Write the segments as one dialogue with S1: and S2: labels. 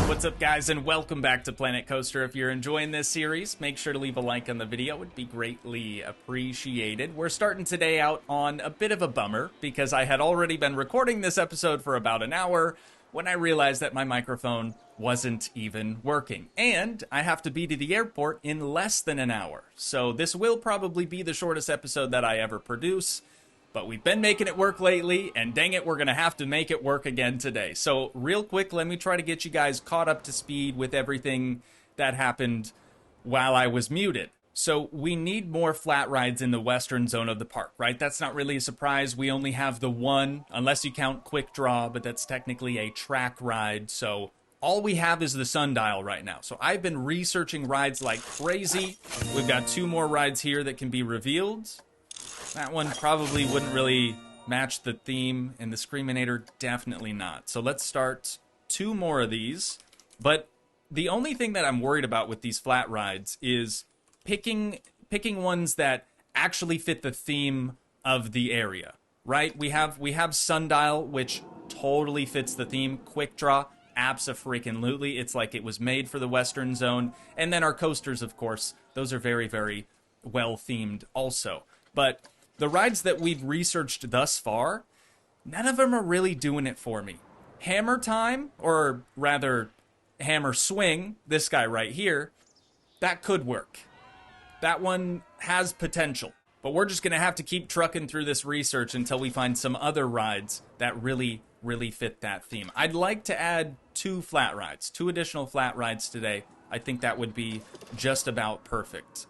S1: What's up, guys, and welcome back to Planet Coaster. If you're enjoying this series, make sure to leave a like on the video. It would be greatly appreciated. We're starting today out on a bit of a bummer because I had already been recording this episode for about an hour when I realized that my microphone wasn't even working. And I have to be to the airport in less than an hour. So this will probably be the shortest episode that I ever produce. But we've been making it work lately, and dang it, we're going to have to make it work again today. So real quick, let me try to get you guys caught up to speed with everything that happened while I was muted. So we need more flat rides in the western zone of the park, right? That's not really a surprise. We only have the one, unless you count Quick Draw, but that's technically a track ride. So all we have is the sundial right now. So I've been researching rides like crazy. We've got 2 more rides here that can be revealed. That one probably wouldn't really match the theme, and the Screaminator definitely not. So let's start 2 more of these. But the only thing that I'm worried about with these flat rides is picking ones that actually fit the theme of the area, right? We have Sundial, which totally fits the theme. Quick Draw, abso-freaking-lutely. It's like it was made for the Western Zone. And then our coasters, of course, those are very, very well-themed also. But the rides that we've researched thus far, none of them are really doing it for me. Hammer Time, or rather Hammer Swing, this guy right here, that could work. That one has potential. But we're just going to have to keep trucking through this research until we find some other rides that really, really fit that theme. I'd like to add 2 flat rides, 2 additional flat rides today. I think that would be just about perfect.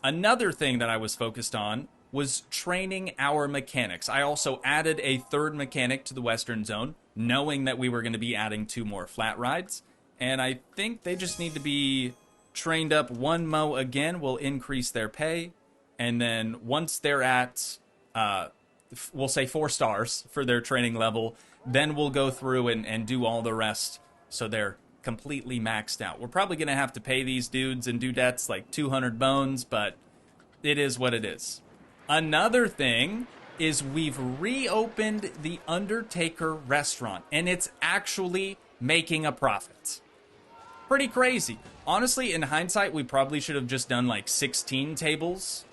S1: Another thing that I was focused on was training our mechanics. I also added a 3rd mechanic to the Western Zone, knowing that we were going to be adding 2 more flat rides. And I think they just need to be trained up. 1 mo again will increase their pay. And then once they're at, we'll say 4 stars for their training level, then we'll go through and do all the rest so they're completely maxed out. We're probably going to have to pay these dudes and dudettes like 200 bones, but it is what it is. Another thing is we've reopened the Undertaker restaurant, and it's actually making a profit. Pretty crazy. Honestly, in hindsight, we probably should have just done like 16 tables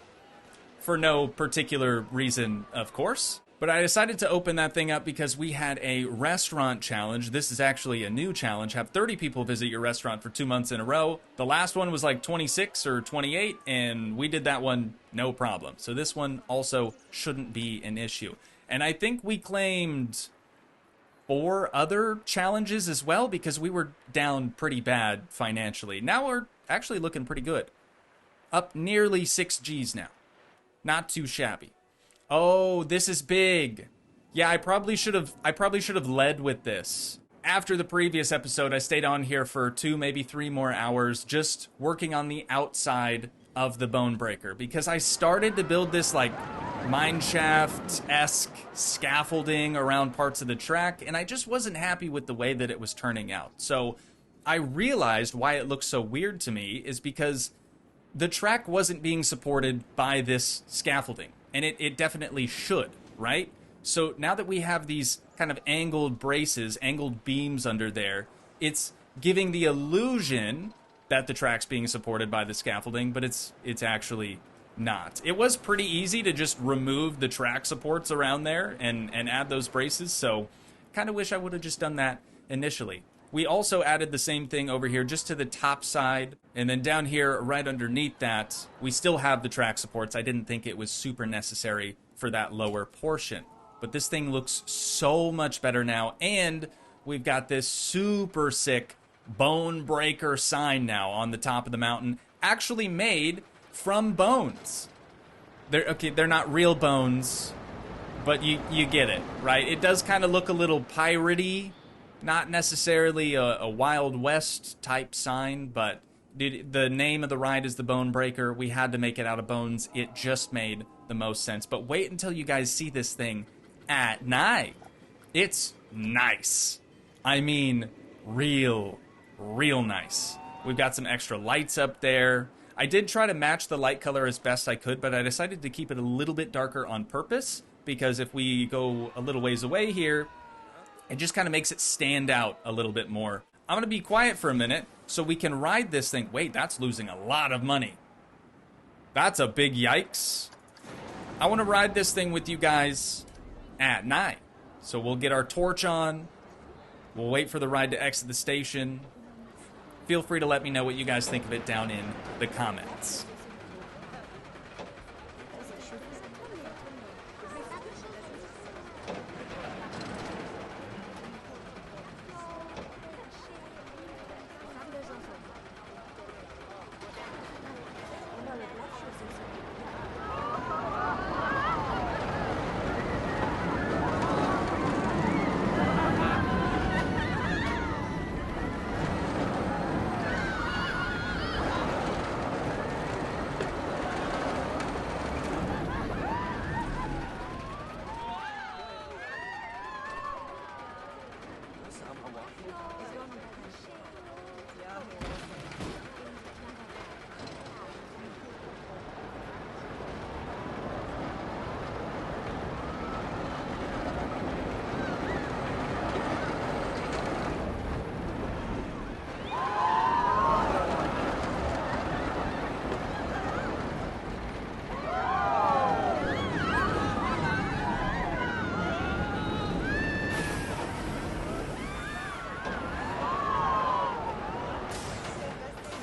S1: for no particular reason, of course. But I decided to open that thing up because we had a restaurant challenge. This is actually a new challenge. Have 30 people visit your restaurant for 2 months in a row. The last one was like 26 or 28, and we did that one no problem. So this one also shouldn't be an issue. And I think we claimed 4 other challenges as well because we were down pretty bad financially. Now we're actually looking pretty good. Up nearly 6 G's now. Not too shabby. Oh, this is big. Yeah, I probably should have led with this. After the previous episode, I stayed on here for 2, maybe 3 more hours just working on the outside of the bone breaker because I started to build this like mineshaft-esque scaffolding around parts of the track, and I just wasn't happy with the way that it was turning out. So I realized why it looks so weird to me is because the track wasn't being supported by this scaffolding. And it definitely should, right? So now that we have these kind of angled braces, angled beams under there, it's giving the illusion that the track's being supported by the scaffolding, but it's actually not. It was pretty easy to just remove the track supports around there and add those braces, so kind of wish I would have just done that initially. We also added the same thing over here just to the top side, and then down here right underneath that, we still have the track supports. I didn't think it was super necessary for that lower portion. But this thing looks so much better now, and we've got this super sick bone breaker sign now on the top of the mountain, actually made from bones. They're not real bones, but you get it, right? It does kind of look a little piratey. Not necessarily a Wild West type sign, but dude, the name of the ride is the Bone Breaker. We had to make it out of bones. It just made the most sense. But wait until you guys see this thing at night. It's nice. I mean, real nice. We've got some extra lights up there. I did try to match the light color as best I could, but I decided to keep it a little bit darker on purpose because if we go a little ways away here, it just kind of makes it stand out a little bit more. I'm going to be quiet for a minute so we can ride this thing. Wait, that's losing a lot of money. That's a big yikes. I want to ride this thing with you guys at night. So we'll get our torch on. We'll wait for the ride to exit the station. Feel free to let me know what you guys think of it down in the comments.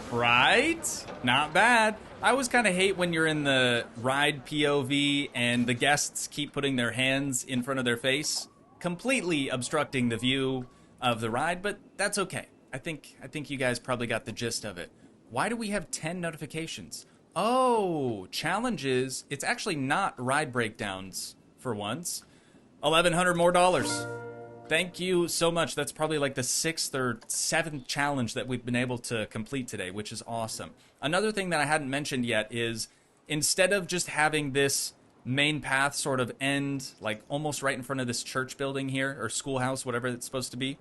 S1: Right? Not bad. I always kind of hate when you're in the ride POV and the guests keep putting their hands in front of their face, completely obstructing the view of the ride, but that's okay. I think you guys probably got the gist of it. Why do we have 10 notifications? Oh, challenges. It's actually not ride breakdowns for once. $1,100 more dollars. Thank you so much. That's probably like the 6th or 7th challenge that we've been able to complete today, which is awesome. Another thing that I hadn't mentioned yet is instead of just having this main path sort of end like almost right in front of this church building here, or schoolhouse, whatever it's supposed to be,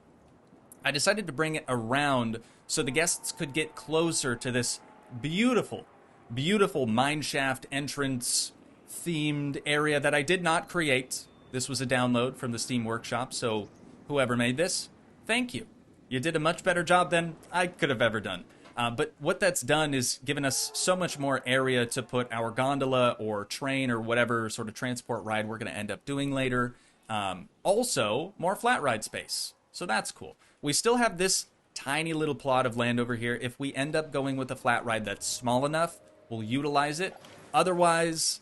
S1: I decided to bring it around so the guests could get closer to this beautiful, beautiful mineshaft entrance themed area that I did not create. This was a download from the Steam Workshop, so whoever made this, thank you. You did a much better job than I could have ever done. But what that's done is given us so much more area to put our gondola or train or whatever sort of transport ride we're going to end up doing later. Also, more flat ride space. So that's cool. We still have this tiny little plot of land over here. If we end up going with a flat ride that's small enough, we'll utilize it. Otherwise,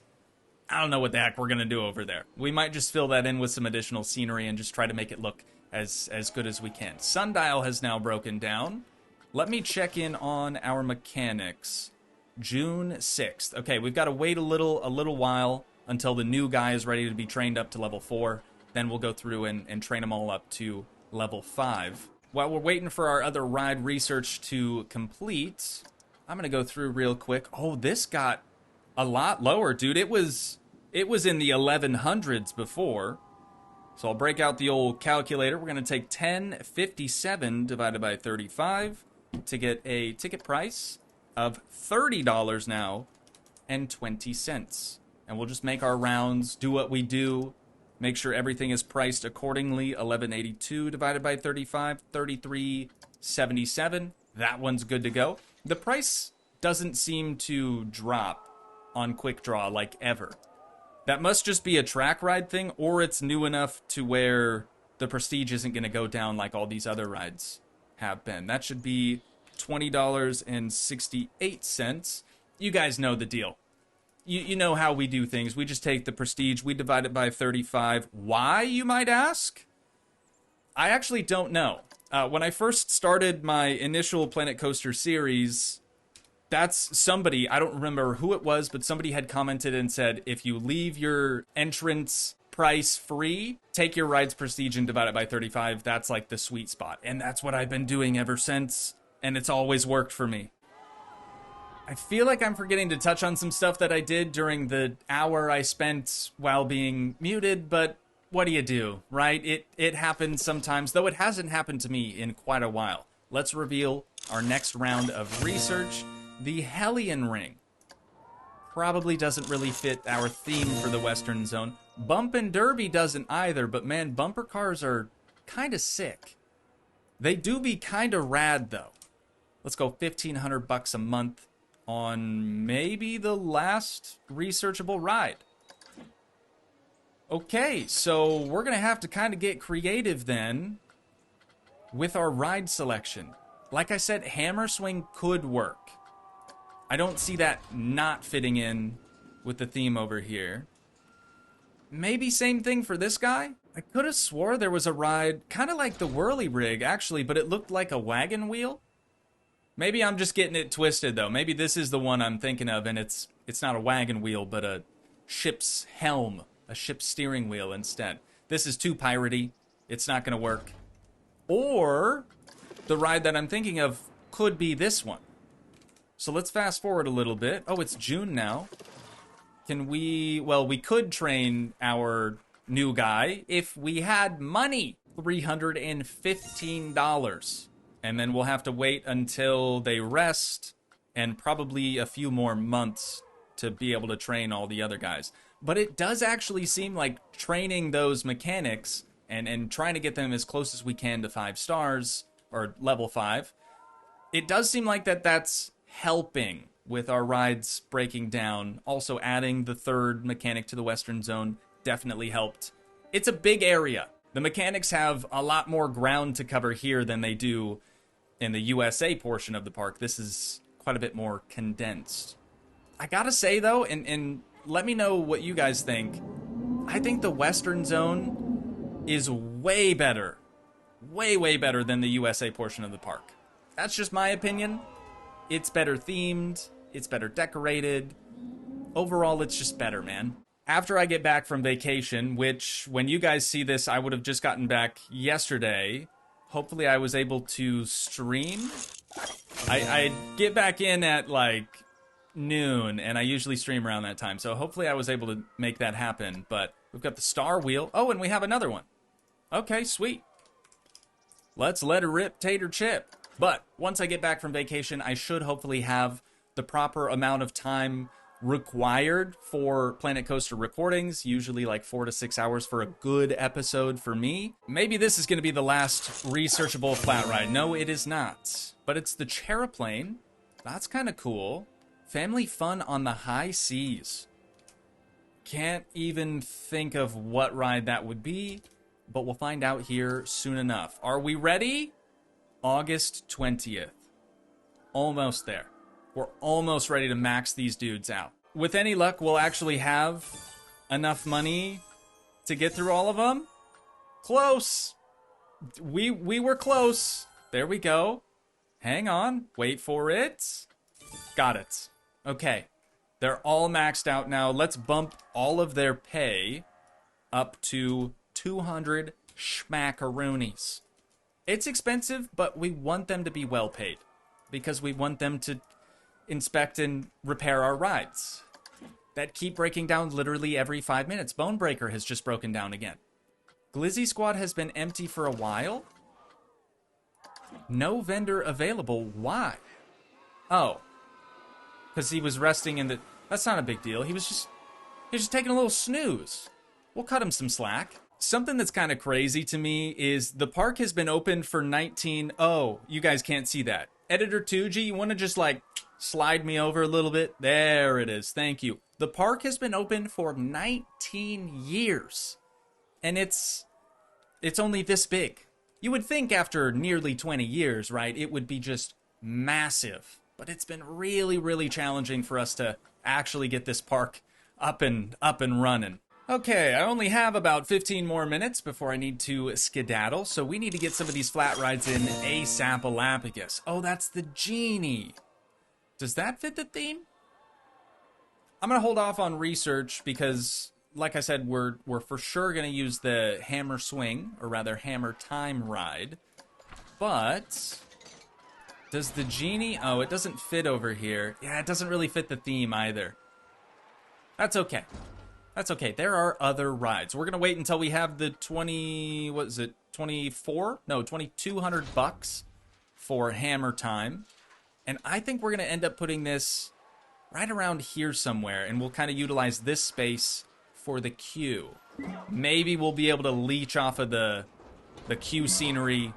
S1: I don't know what the heck we're going to do over there. We might just fill that in with some additional scenery and just try to make it look as good as we can. Sundial has now broken down. Let me check in on our mechanics. June 6th. Okay, we've got to wait a little while until the new guy is ready to be trained up to level 4. Then we'll go through and train them all up to level 5. While we're waiting for our other ride research to complete, I'm going to go through real quick. Oh, this got a lot lower, dude. It was in the 1100s before. So I'll break out the old calculator. We're going to take 1057 divided by 35 to get a ticket price of $30 now and 20 cents. And we'll just make our rounds, do what we do, make sure everything is priced accordingly. 1182 divided by 35, 33.77. That one's good to go. The price doesn't seem to drop on Quick Draw like ever. That must just be a track ride thing, or it's new enough to where the prestige isn't going to go down like all these other rides have been. That should be $20.68. You guys know the deal. You know how we do things. We just take the prestige, we divide it by 35. Why, you might ask? I actually don't know. When I first started my initial Planet Coaster series, that's somebody, I don't remember who it was, but somebody had commented and said, if you leave your entrance price free, take your ride's prestige and divide it by 35. That's like the sweet spot. And that's what I've been doing ever since, and it's always worked for me. I feel like I'm forgetting to touch on some stuff that I did during the hour I spent while being muted, but what do, right? It happens sometimes, though it hasn't happened to me in quite a while. Let's reveal our next round of research. The Hellion Ring probably doesn't really fit our theme for the Western Zone. Bump and Derby doesn't either, but man, bumper cars are kind of sick. They do be kind of rad, though. Let's go 1,500 bucks a month on maybe the last researchable ride. Okay, so we're going to have to kind of get creative then with our ride selection. Like I said, hammer swing could work. I don't see that not fitting in with the theme over here. Maybe same thing for this guy? I could have swore there was a ride kind of like the whirly rig, actually, but it looked like a wagon wheel. Maybe I'm just getting it twisted, though. Maybe this is the one I'm thinking of, and it's not a wagon wheel, but a ship's helm, a ship's steering wheel instead. This is too piratey. It's not going to work. Or the ride that I'm thinking of could be this one. So let's fast forward a little bit. Oh, it's June now. Can we... Well, we could train our new guy if we had money. $315. And then we'll have to wait until they rest and probably a few more months to be able to train all the other guys. But it does actually seem like training those mechanics and trying to get them as close as we can to 5 stars or level 5. It does seem like that's helping with our rides breaking down. Also adding the 3rd mechanic to the Western Zone definitely helped. It's a big area. The mechanics have a lot more ground to cover here than they do in the USA portion of the park. This is quite a bit more condensed. I gotta say, though, and let me know what you guys think, I think the Western Zone is way better. Way better than the USA portion of the park. That's just my opinion. It's better themed. It's better decorated. Overall, it's just better, man. After I get back from vacation, which, when you guys see this, I would have just gotten back yesterday. Hopefully I was able to stream. I get back in at, like, noon, and I usually stream around that time. So hopefully I was able to make that happen. But we've got the Star Wheel. Oh, and we have another one. Okay, sweet. Let's let her rip, Tater Chip. But once I get back from vacation, I should hopefully have the proper amount of time required for Planet Coaster recordings, usually like 4 to 6 hours for a good episode for me. Maybe this is going to be the last researchable flat ride. No, it is not. But it's the Charaplane. That's kind of cool. Family fun on the high seas. Can't even think of what ride that would be, but we'll find out here soon enough. Are we ready? August 20th. Almost there. We're almost ready to max these dudes out. With any luck, we'll actually have enough money to get through all of them. Close. We were close. There we go. Hang on. Wait for it. Got it. Okay. They're all maxed out now. Let's bump all of their pay up to 200 schmackaroonies. It's expensive, but we want them to be well paid because we want them to inspect and repair our rides that keep breaking down literally every 5 minutes. Bonebreaker has just broken down again. Glizzy Squad has been empty for a while. No vendor available. Why? Oh, because he was resting in the... That's not a big deal. He was just taking a little snooze. We'll cut him some slack. Something that's kind of crazy to me is the park has been open for 19... Oh, you guys can't see that. Editor Toogii, you want to just, like, slide me over a little bit? There it is. Thank you. The park has been open for 19 years. And it's only this big. You would think after nearly 20 years, right, it would be just massive. But it's been really, really challenging for us to actually get this park up and running. Okay, I only have about 15 more minutes before I need to skedaddle, so we need to get some of these flat rides in ASAP-alapicus. Oh, that's the genie. Does that fit the theme? I'm going to hold off on research because, like I said, we're for sure going to use the Hammer Swing, or rather Hammer Time ride. But does the genie... Oh, it doesn't fit over here. Yeah, it doesn't really fit the theme either. That's okay. That's okay. There are other rides. We're going to wait until we have the 20... What is it? 24? No, 2,200 bucks for Hammer Time. And I think we're going to end up putting this right around here somewhere. And we'll kind of utilize this space for the queue. Maybe we'll be able to leech off of the queue scenery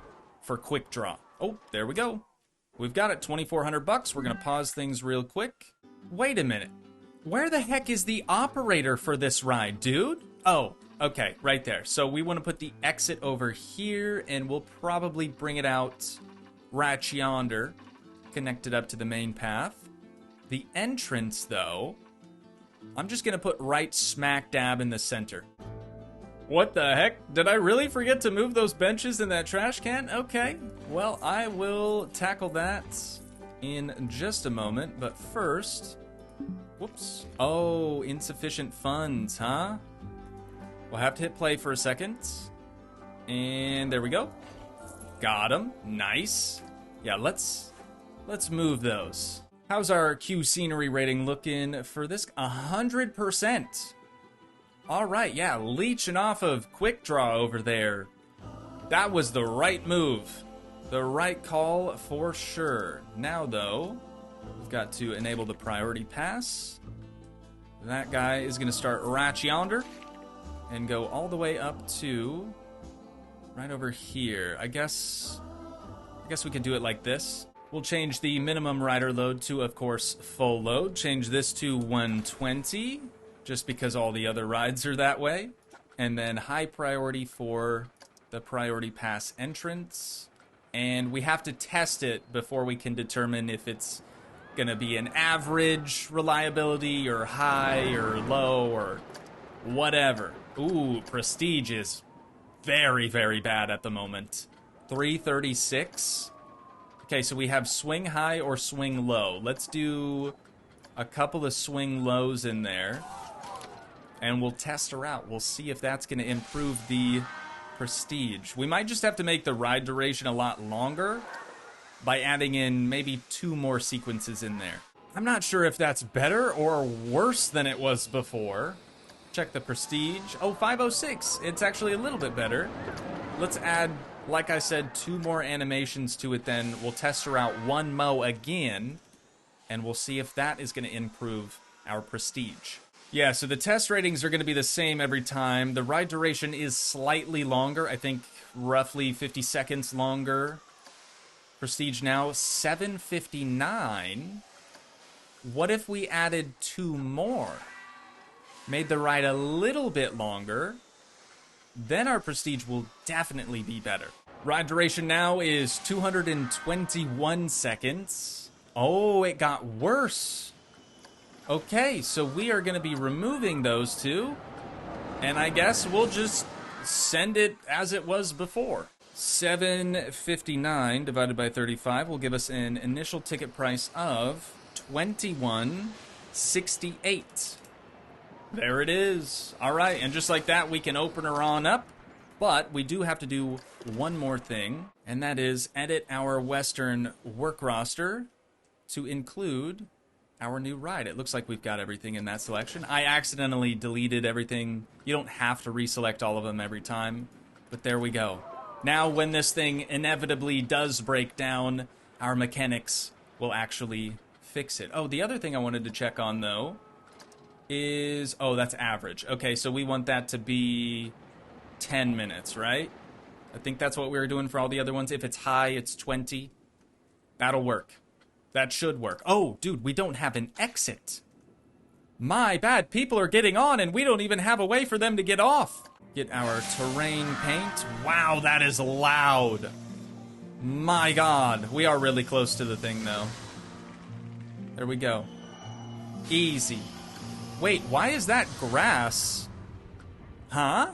S1: for quick draw. Oh, there we go. We've got it, 2,400 bucks. We're gonna pause things real quick. Wait a minute. Where the heck is the operator for this ride, dude? Oh, okay, right there. So we want to put the exit over here, and we'll probably bring it out right yonder, connected up to the main path. The entrance, though, I'm just gonna put right smack dab in the center. What the heck? Did I really forget to move those benches in that trash can? Okay, well, I will tackle that in just a moment, but first... Whoops. Oh, insufficient funds, huh? We'll have to hit play for a second. And there we go. Got him. Nice. Yeah, let's move those. How's our Q scenery rating looking for this? 100%. All right, yeah, leeching off of quick draw over there. That was the right move. The right call for sure. Now, though, we've got to enable the priority pass. That guy is going to start right yonder and go all the way up to right over here. I guess we can do it like this. We'll change the minimum rider load to, of course, full load. Change this to 120, just because all the other rides are that way. And then high priority for the priority pass entrance. And we have to test it before we can determine if it's gonna be an average reliability or high or low or whatever. Ooh, prestige is very, very bad at the moment. 336. Okay, so we have swing high or swing low. Let's do a couple of swing lows in there, and we'll test her out. We'll see if that's going to improve the prestige. We might just have to make the ride duration a lot longer by adding in maybe 2 more sequences in there. I'm not sure if that's better or worse than it was before. Check the prestige. Oh, 506. It's actually a little bit better. Let's add, like I said, 2 more animations to it then. We'll test her out 1 mo again, and we'll see if that is going to improve our prestige. Yeah, so the test ratings are going to be the same every time. The ride duration is slightly longer. I think roughly 50 seconds longer. Prestige now, 759. What if we added 2 more? Made the ride a little bit longer. Then our prestige will definitely be better. Ride duration now is 221 seconds. Oh, it got worse. Okay, so we are going to be removing those 2. And I guess we'll just send it as it was before. 759 divided by 35 will give us an initial ticket price of $21.68. There it is. All right, and just like that, we can open her on up. But we do have to do one more thing, and that is edit our Western work roster to include our new ride. It looks like we've got everything in that selection. I accidentally deleted everything. You don't have to reselect all of them every time, but there we go. Now, when this thing inevitably does break down, our mechanics will actually fix it. Oh, the other thing I wanted to check on, though, is... Oh, that's average. Okay, so we want that to be 10 minutes, right? I think that's what we were doing for all the other ones. If it's high, it's 20. That'll work. That should work. Oh, dude, we don't have an exit. My bad. People are getting on, and we don't even have a way for them to get off. Get our terrain paint. Wow, that is loud. My God. We are really close to the thing, though. There we go. Easy. Wait, why is that grass? Huh?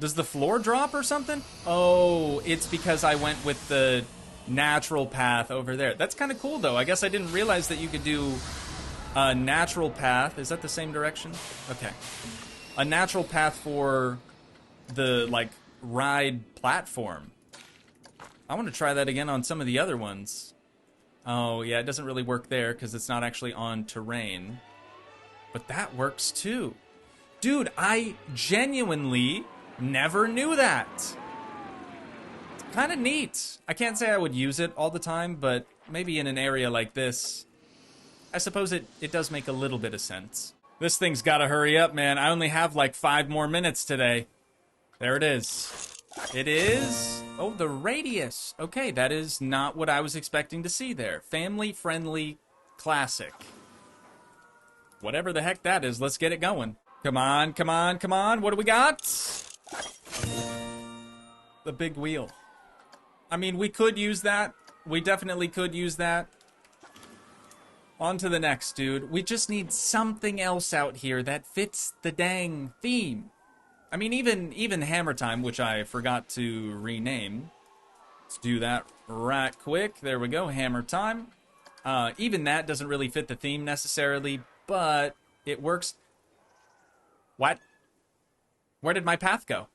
S1: Does the floor drop or something? Oh, it's because I went with the natural path over there. That's kind of cool, though. I guess I didn't realize that you could do a natural path. Is that the same direction? Okay. A natural path for the, like, ride platform. I want to try that again on some of the other ones. Oh, yeah, it doesn't really work there because it's not actually on terrain. But that works, too. Dude, I genuinely never knew that. It's kind of neat. I can't say I would use it all the time, but maybe in an area like this, I suppose it does make a little bit of sense. This thing's got to hurry up, man. I only have like 5 more minutes today. There it is. It is... Oh, the radius. Okay, that is not what I was expecting to see there. Family-friendly classic. Whatever the heck that is, let's get it going. Come on, come on, come on. What do we got? The big wheel. I mean, we could use that. We definitely could use that. On to the next, dude. We just need something else out here that fits the dang theme. I mean, even Hammer Time, which I forgot to rename. Let's do that right quick. There we go, Hammer Time. Even that doesn't really fit the theme necessarily, but it works. What? Where did my path go?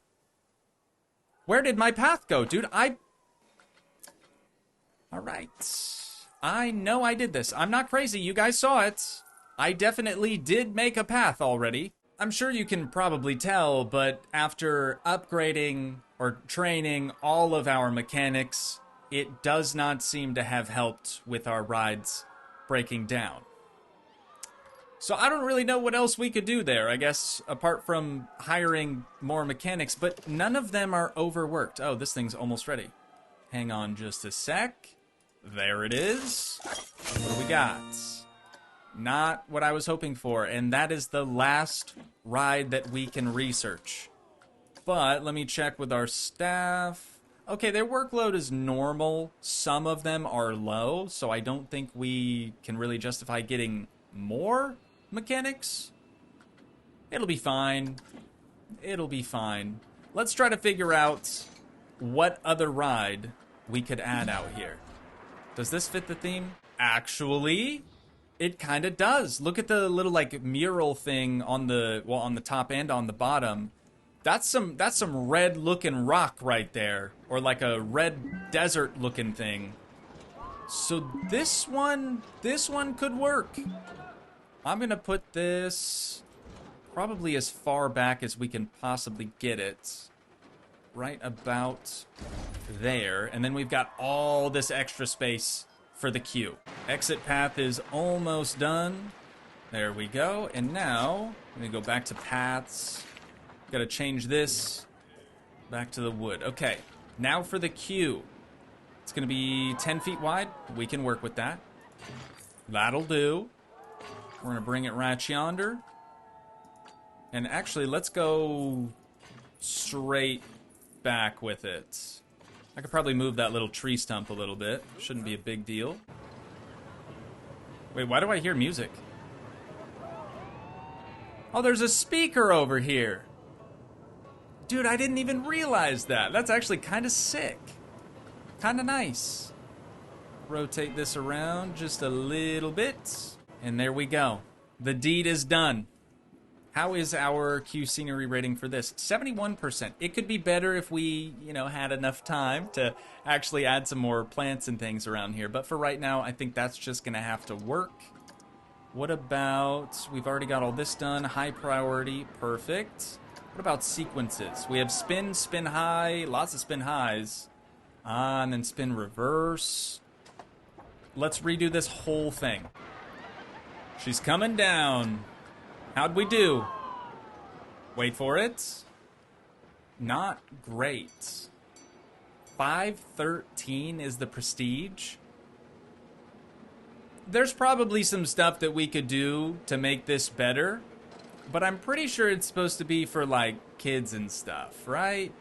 S1: Where did my path go, dude? Alright. I know I did this. I'm not crazy. You guys saw it. I definitely did make a path already. I'm sure you can probably tell, but after upgrading or training all of our mechanics, it does not seem to have helped with our rides breaking down. So I don't really know what else we could do there, I guess, apart from hiring more mechanics, but none of them are overworked. Oh, this thing's almost ready. Hang on just a sec. There it is. What do we got? Not what I was hoping for, and that is the last ride that we can research. But let me check with our staff. Okay, their workload is normal. Some of them are low, so I don't think we can really justify getting more mechanics. It'll be fine. It'll be fine. Let's try to figure out what other ride we could add out here. Does this fit the theme? Actually, it kind of does. Look at the little like mural thing on the on the top and on the bottom. That's some red looking rock right there, or like a red desert looking thing. So this one could work. I'm gonna put this probably as far back as we can possibly get it. Right about there. And then we've got all this extra space for the queue. Exit path is almost done. There we go. And now, let me go back to paths. Gotta change this back to the wood. Okay, now for the queue. It's gonna be 10 feet wide. We can work with that. That'll do. We're gonna bring it right yonder. And actually, let's go straight back with it. I could probably move that little tree stump a little bit. Shouldn't be a big deal. Wait, why do I hear music? Oh, there's a speaker over here. Dude, I didn't even realize that. That's actually kind of sick. Kind of nice. Rotate this around just a little bit. And there we go. The deed is done. How is our queue scenery rating for this? 71%. It could be better if we, had enough time to actually add some more plants and things around here. But for right now, I think that's just going to have to work. What about, we've already got all this done. High priority, perfect. What about sequences? We have spin, spin high, lots of spin highs. And then spin reverse. Let's redo this whole thing. She's coming down. How'd we do? Wait for it. Not great. 513 is the prestige. There's probably some stuff that we could do to make this better, but I'm pretty sure it's supposed to be for like kids and stuff, right?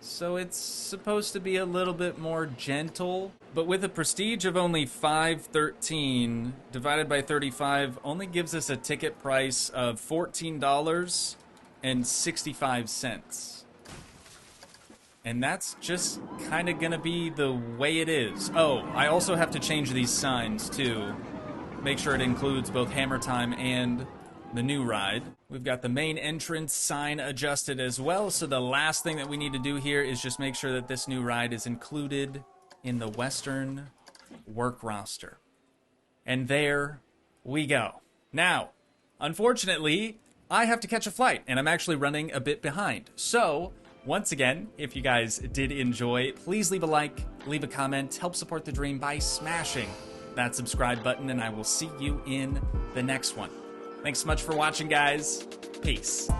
S1: So it's supposed to be a little bit more gentle. But with a prestige of only 513 divided by 35 only gives us a ticket price of $14.65. And that's just kind of gonna be the way it is. Oh, I also have to change these signs too. Make sure it includes both Hammer Time and the new ride. We've got the main entrance sign adjusted as well, so the last thing that we need to do here is just make sure that this new ride is included in the Western work roster. And there we go. Now, unfortunately, I have to catch a flight, and I'm actually running a bit behind. So, once again, if you guys did enjoy, please leave a like, leave a comment, help support the dream by smashing that subscribe button, and I will see you in the next one. Thanks so much for watching, guys. Peace.